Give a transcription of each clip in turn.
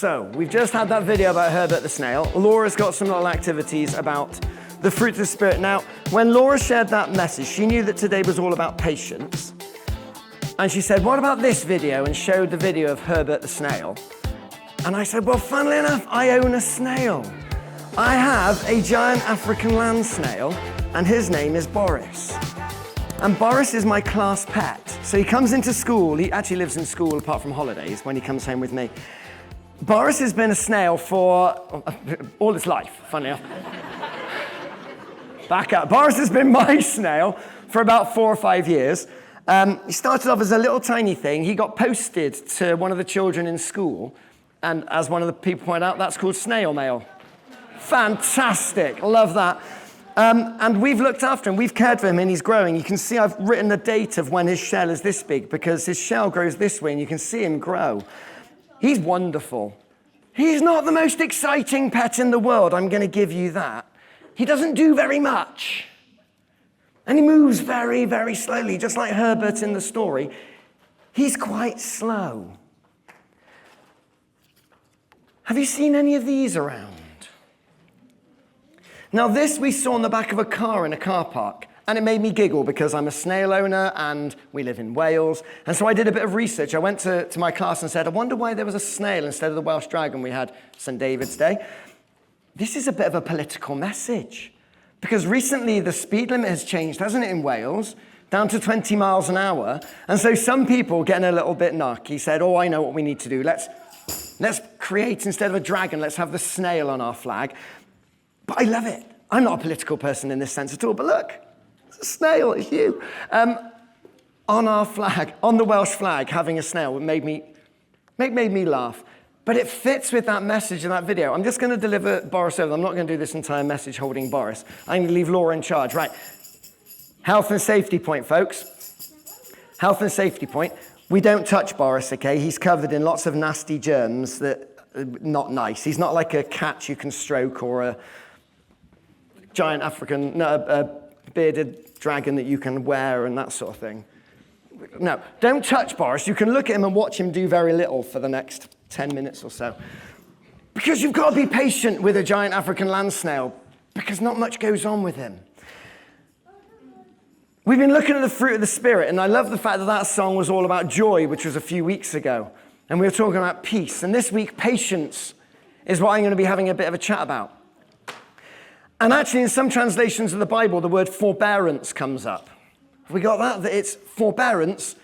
So, we've just had that video about Herbert the snail. Laura's got some little activities about the fruit of the Spirit. Now, when Laura shared that message, she knew that today was all about patience. And she said, what about this video? And showed the video of Herbert the snail. And I said, well, funnily enough, I own a snail. I have a giant African land snail, and his name is Boris. And Boris is my class pet. So he comes into school. He actually lives in school apart from holidays when he comes home with me. Boris has been a snail for all his life, funnily enough. Back up. Boris has been my snail for about 4 or 5 years. He started off as a little tiny thing. He got posted to one of the children in school. And as one of the people pointed out, that's called snail mail. Fantastic. Love that. And we've looked after him. We've cared for him, and he's growing. You can see I've written the date of when his shell is this big because his shell grows this way, and you can see him grow. He's wonderful. He's not the most exciting pet in the world, I'm going to give you that. He doesn't do very much. And he moves very, very slowly, just like Herbert in the story. He's quite slow. Have you seen any of these around? Now, this we saw on the back of a car in a car park. And it made me giggle because I'm a snail owner and we live in Wales. And so I did a bit of research. I went to my class and said, I wonder why there was a snail instead of the Welsh dragon we had St. David's Day. This is a bit of a political message. Because recently the speed limit has changed, hasn't it, in Wales? Down to 20 miles an hour. And so some people getting a little bit narky said, oh, I know what we need to do. Let's create, instead of a dragon, let's have the snail on our flag. But I love it. I'm not a political person in this sense at all, but look. A snail, it's you. On our flag, on the Welsh flag, having a snail made me laugh. But it fits with that message in that video. I'm just going to deliver Boris over. I'm not going to do this entire message holding Boris. I'm going to leave Laura in charge. Right. Health and safety point, folks. Health and safety point. We don't touch Boris, okay? He's covered in lots of nasty germs that are not nice. He's not like a cat you can stroke or a giant bearded dragon that you can wear and that sort of thing. No, don't touch Boris. You can look at him and watch him do very little for the next 10 minutes or so. Because you've got to be patient with a giant African land snail because not much goes on with him. We've been looking at the fruit of the Spirit, and I love the fact that that song was all about joy, which was a few weeks ago. And we were talking about peace. And this week, patience is what I'm going to be having a bit of a chat about. And actually, in some translations of the Bible, the word forbearance comes up. Have we got that? That it's forbearance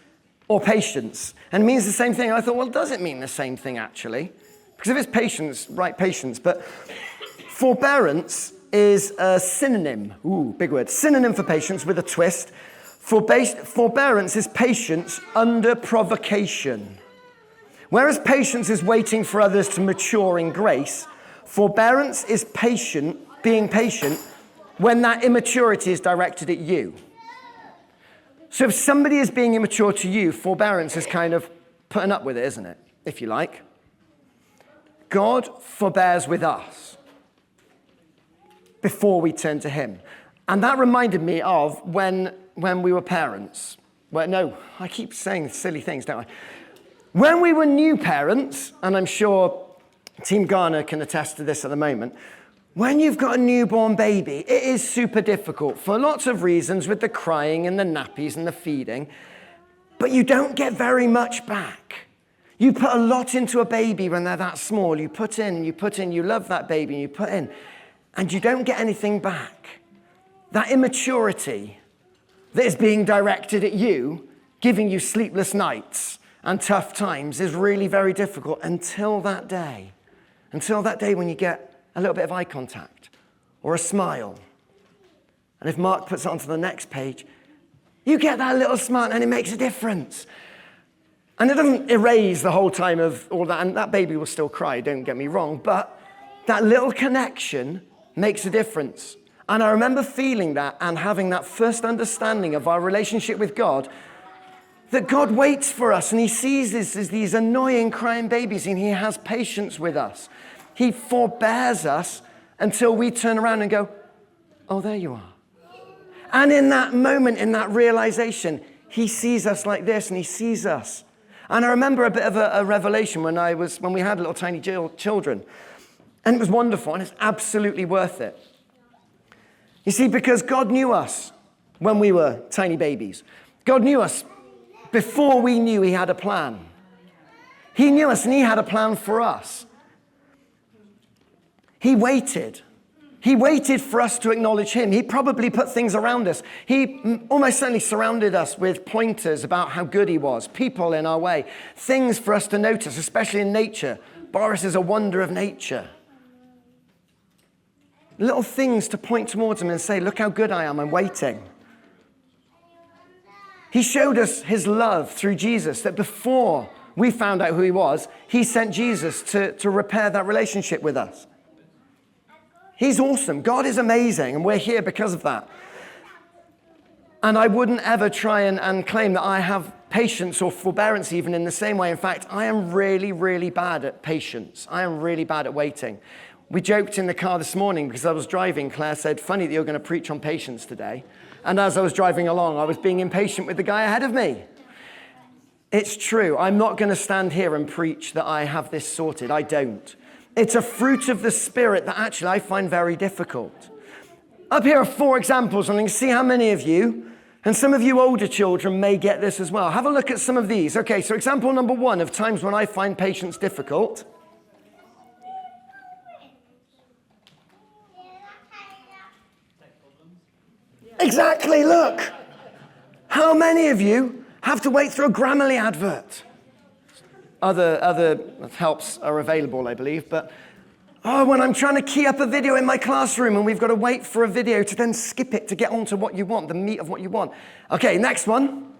or patience. And it means the same thing. I thought, well, does it mean the same thing, actually? Because if it's patience, right, patience. But forbearance is a synonym. Ooh, big word. Synonym for patience with a twist. Forbearance is patience under provocation. Whereas patience is waiting for others to mature in grace, forbearance is being patient when that immaturity is directed at you. So if somebody is being immature to you, forbearance is kind of putting up with it, isn't it? If you like. God forbears with us before we turn to him. And that reminded me of when we were parents. Well, no, I keep saying silly things, don't I? When we were new parents, and I'm sure Team Garner can attest to this at the moment, when you've got a newborn baby, it is super difficult for lots of reasons with the crying and the nappies and the feeding, but you don't get very much back. You put a lot into a baby when they're that small. You put in, you love that baby, and you put in, and you don't get anything back. That immaturity that is being directed at you, giving you sleepless nights and tough times is really very difficult until that day when you get a little bit of eye contact or a smile. And if Mark puts it onto the next page, you get that little smile and it makes a difference. And it doesn't erase the whole time of all that, and that baby will still cry, don't get me wrong, but that little connection makes a difference. And I remember feeling that and having that first understanding of our relationship with God, that God waits for us and he sees us as these annoying crying babies and he has patience with us. He forbears us until we turn around and go, oh, there you are. And in that moment, in that realization, he sees us like this and he sees us And I remember a bit of a revelation when we had little tiny children. And it was wonderful, and it's absolutely worth it. You see, because God knew us when we were tiny babies. God knew us before we knew he had a plan. He knew us and he had a plan for us. He waited. He waited for us to acknowledge him. He probably put things around us. He almost certainly surrounded us with pointers about how good he was, people in our way, things for us to notice, especially in nature. Boris is a wonder of nature. Little things to point towards him and say, look how good I am, I'm waiting. He showed us his love through Jesus, that before we found out who he was, he sent Jesus to repair that relationship with us. He's awesome. God is amazing, and we're here because of that. And I wouldn't ever try and claim that I have patience or forbearance even in the same way. In fact, I am really, really bad at patience. I am really bad at waiting. We joked in the car this morning because I was driving. Claire said, funny that you're going to preach on patience today. And as I was driving along, I was being impatient with the guy ahead of me. It's true. I'm not going to stand here and preach that I have this sorted. I don't. It's a fruit of the Spirit that actually I find very difficult. Up here are 4 examples, and you can see how many of you, and some of you older children may get this as well. Have a look at some of these. Okay, so example number 1 of times when I find patience difficult. Exactly, look. How many of you have to wait through a Grammarly advert? Other helps are available, I believe, but when I'm trying to key up a video in my classroom and we've got to wait for a video to then skip it to get onto what you want, the meat of what you want. Okay, next one.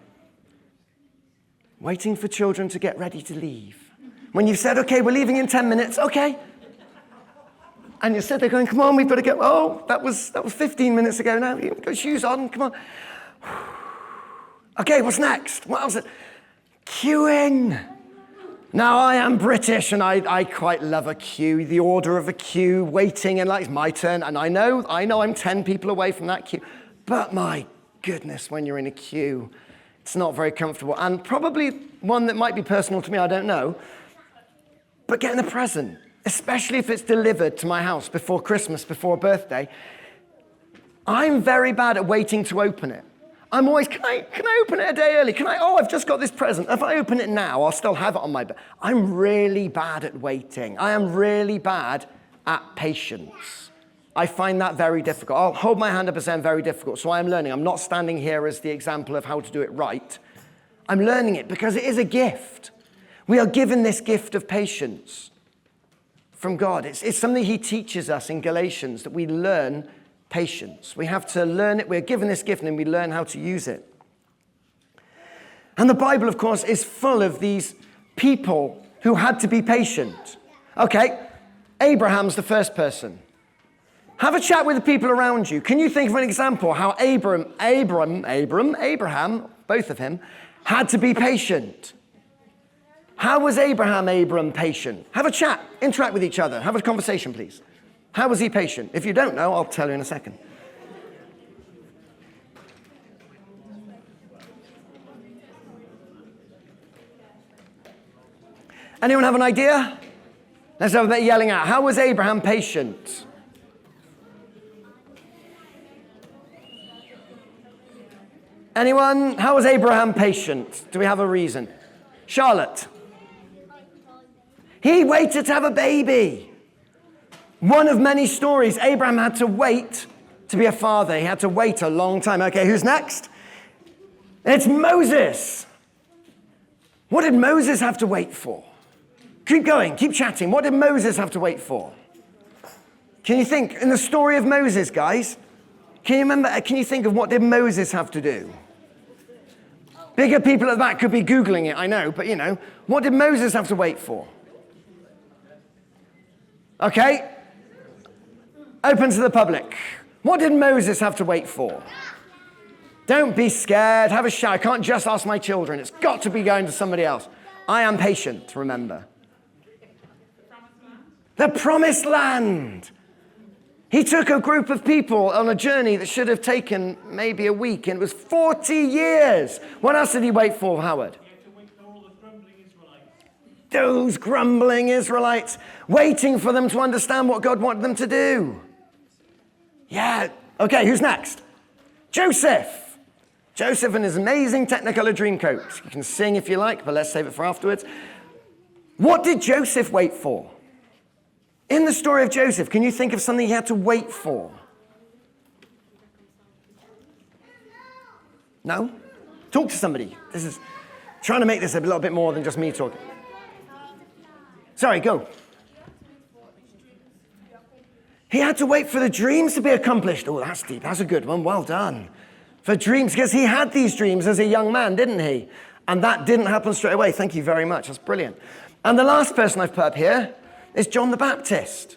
Waiting for children to get ready to leave. When you've said, okay, we're leaving in 10 minutes, okay. And you said they're going, come on, we've got to go. Oh, that was 15 minutes ago now. You've got shoes on, come on. Okay, what's next? What else? Queuing. Now, I am British, and I quite love a queue, the order of a queue, waiting, and like, it's my turn. And I know I'm 10 people away from that queue. But my goodness, when you're in a queue, it's not very comfortable. And probably one that might be personal to me, I don't know. But getting a present, especially if it's delivered to my house before Christmas, before a birthday, I'm very bad at waiting to open it. I'm always, can I open it a day early? I've just got this present. If I open it now, I'll still have it on my bed. I'm really bad at waiting. I am really bad at patience. I find that very difficult. I'll hold my hand up and say I'm very difficult. So I am learning. I'm not standing here as the example of how to do it right. I'm learning it because it is a gift. We are given this gift of patience from God. It's something he teaches us in Galatians, that we learn patience. We have to learn it. We're given this gift and we learn how to use it. And the Bible, of course, is full of these people who had to be patient. Okay, Abraham's the first person. Have a chat with the people around you. Can you think of an example how Abraham, both of him, had to be patient? How was Abram patient? Have a chat, interact with each other, have a conversation, please. How was he patient? If you don't know, I'll tell you in a second. Anyone have an idea? Let's have a bit of yelling out. How was Abraham patient? Anyone? How was Abraham patient? Do we have a reason? Charlotte. He waited to have a baby. One of many stories, Abraham had to wait to be a father. He had to wait a long time. Okay, who's next? It's Moses. What did Moses have to wait for? Keep going, keep chatting. What did Moses have to wait for? Can you think, in the story of Moses, guys, can you think of what did Moses have to do? Bigger people at the back could be Googling it, I know, but what did Moses have to wait for? Okay. Open to the public. What did Moses have to wait for? Don't be scared. Have a shout. I can't just ask my children. It's got to be going to somebody else. I am patient, remember. The promised land. He took a group of people on a journey that should have taken maybe a week, and it was 40 years. What else did he wait for, Howard? He had to wait for all the grumbling those grumbling Israelites, waiting for them to understand what God wanted them to do. Yeah, okay, who's next? Joseph. Joseph and his amazing Technicolor Dreamcoat. You can sing if you like, but let's save it for afterwards. What did Joseph wait for? In the story of Joseph, can you think of something he had to wait for? No? Talk to somebody. This is trying to make this a little bit more than just me talking. Sorry, go. He had to wait for the dreams to be accomplished. Oh, that's deep. That's a good one. Well done. For dreams, because he had these dreams as a young man, didn't he? And that didn't happen straight away. Thank you very much. That's brilliant. And the last person I've put up here is John the Baptist.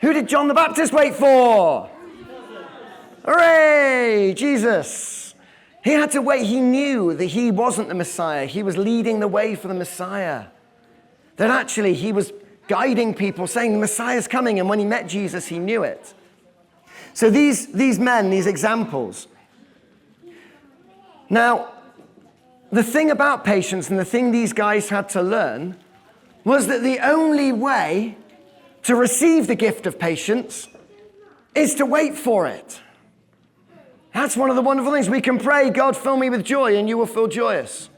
Who did John the Baptist wait for? Hooray! Jesus. He had to wait. He knew that he wasn't the Messiah. He was leading the way for the Messiah. That actually he was guiding people, saying the Messiah's coming. And when he met Jesus, he knew it. So these men, these examples. Now, the thing about patience and the thing these guys had to learn was that the only way to receive the gift of patience is to wait for it. That's one of the wonderful things. We can pray, God, fill me with joy, and you will feel joyous.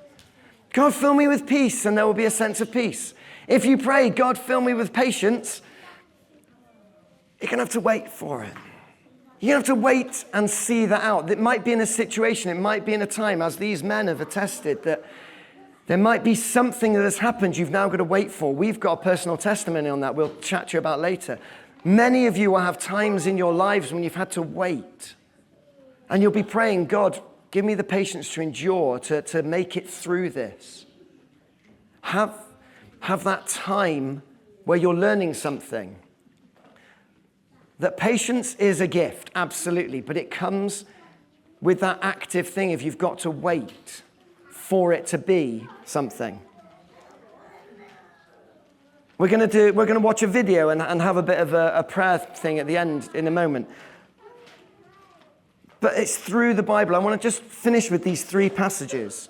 God, fill me with peace, and there will be a sense of peace. If you pray, God, fill me with patience, you're going to have to wait for it. You're going to have to wait and see that out. It might be in a situation, it might be in a time, as these men have attested, that there might be something that has happened you've now got to wait for. We've got a personal testimony on that we'll chat to you about later. Many of you will have times in your lives when you've had to wait. And you'll be praying, God, give me the patience to endure, to make it through this. Have that time where you're learning something. That patience is a gift, absolutely, but it comes with that active thing if you've got to wait for it to be something. We're going to watch a video and have a bit of a prayer thing at the end in a moment. But it's through the Bible. I want to just finish with these three passages.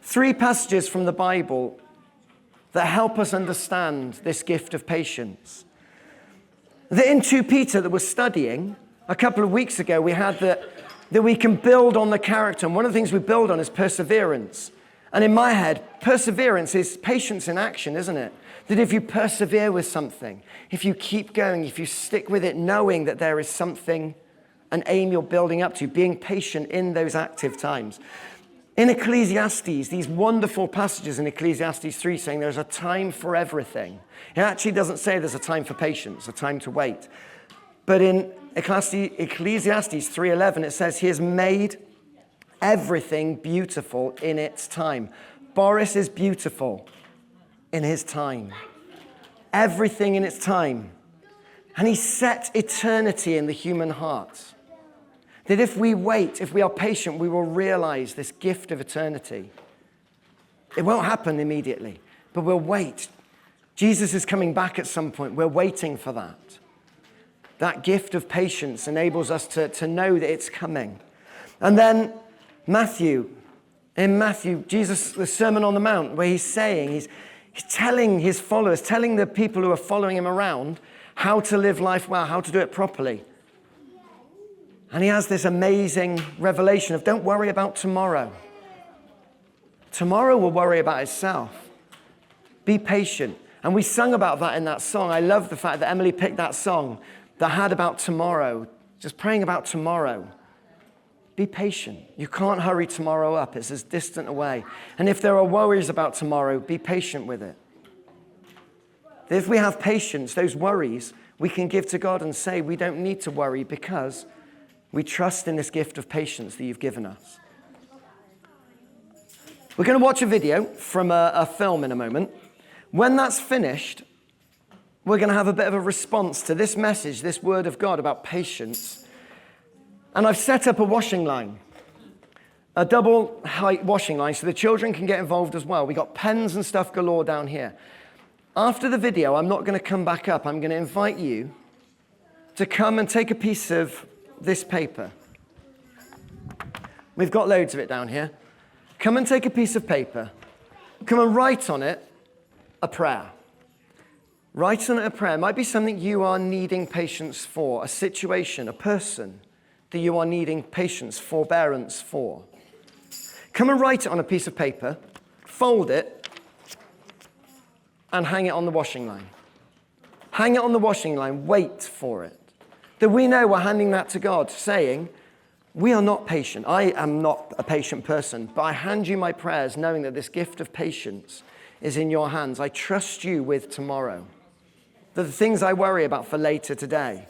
Three passages from the Bible that help us understand this gift of patience. That in 2 Peter that we're studying, a couple of weeks ago, we had that we can build on the character. And one of the things we build on is perseverance. And in my head, perseverance is patience in action, isn't it? That if you persevere with something, if you keep going, if you stick with it, knowing that there is something, an aim you're building up to, being patient in those active times. In Ecclesiastes, these wonderful passages in Ecclesiastes 3 saying there's a time for everything. It actually doesn't say there's a time for patience, a time to wait. But in Ecclesiastes 3:11, it says he has made everything beautiful in its time. Boris is beautiful in his time. Everything in its time. And he set eternity in the human heart. That if we wait, if we are patient, we will realize this gift of eternity. It won't happen immediately, but we'll wait. Jesus is coming back at some point. We're waiting for that. That gift of patience enables us to know that it's coming. And then in Matthew, Jesus, the Sermon on the Mount, where he's saying, he's telling his followers, telling the people who are following him around how to live life well, how to do it properly. And he has this amazing revelation of don't worry about tomorrow. Tomorrow will worry about itself. Be patient. And we sung about that in that song. I love the fact that Emily picked that song that had about tomorrow, just praying about tomorrow. Be patient. You can't hurry tomorrow up. It's as distant away. And if there are worries about tomorrow, be patient with it. If we have patience, those worries, we can give to God and say we don't need to worry because we trust in this gift of patience that you've given us. We're going to watch a video from a film in a moment. When that's finished, we're going to have a bit of a response to this message, this word of God about patience. And I've set up a washing line, a double height washing line so the children can get involved as well. We got pens and stuff galore down here. After the video, I'm not going to come back up. I'm going to invite you to come and take a piece of this paper. We've got loads of it down here. Come and take a piece of paper. Come and write on it a prayer. Write on it a prayer. It might be something you are needing patience for, a situation, a person that you are needing patience, forbearance for. Come and write it on a piece of paper, fold it, and hang it on the washing line. Hang it on the washing line, wait for it. That we know we're handing that to God, saying, we are not patient. I am not a patient person, but I hand you my prayers knowing that this gift of patience is in your hands. I trust you with tomorrow. That the things I worry about for later today,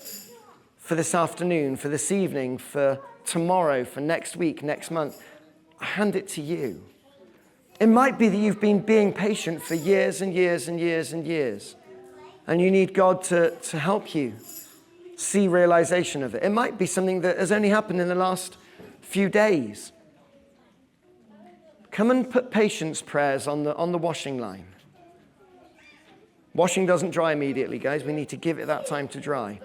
for this afternoon, for this evening, for tomorrow, for next week, next month, I hand it to you. It might be that you've been being patient for years and years and years and years, and you need God to help you see realization of it. It might be something that has only happened in the last few days. Come and put patience prayers on the washing line. Washing doesn't dry immediately, guys. We need to give it that time to dry.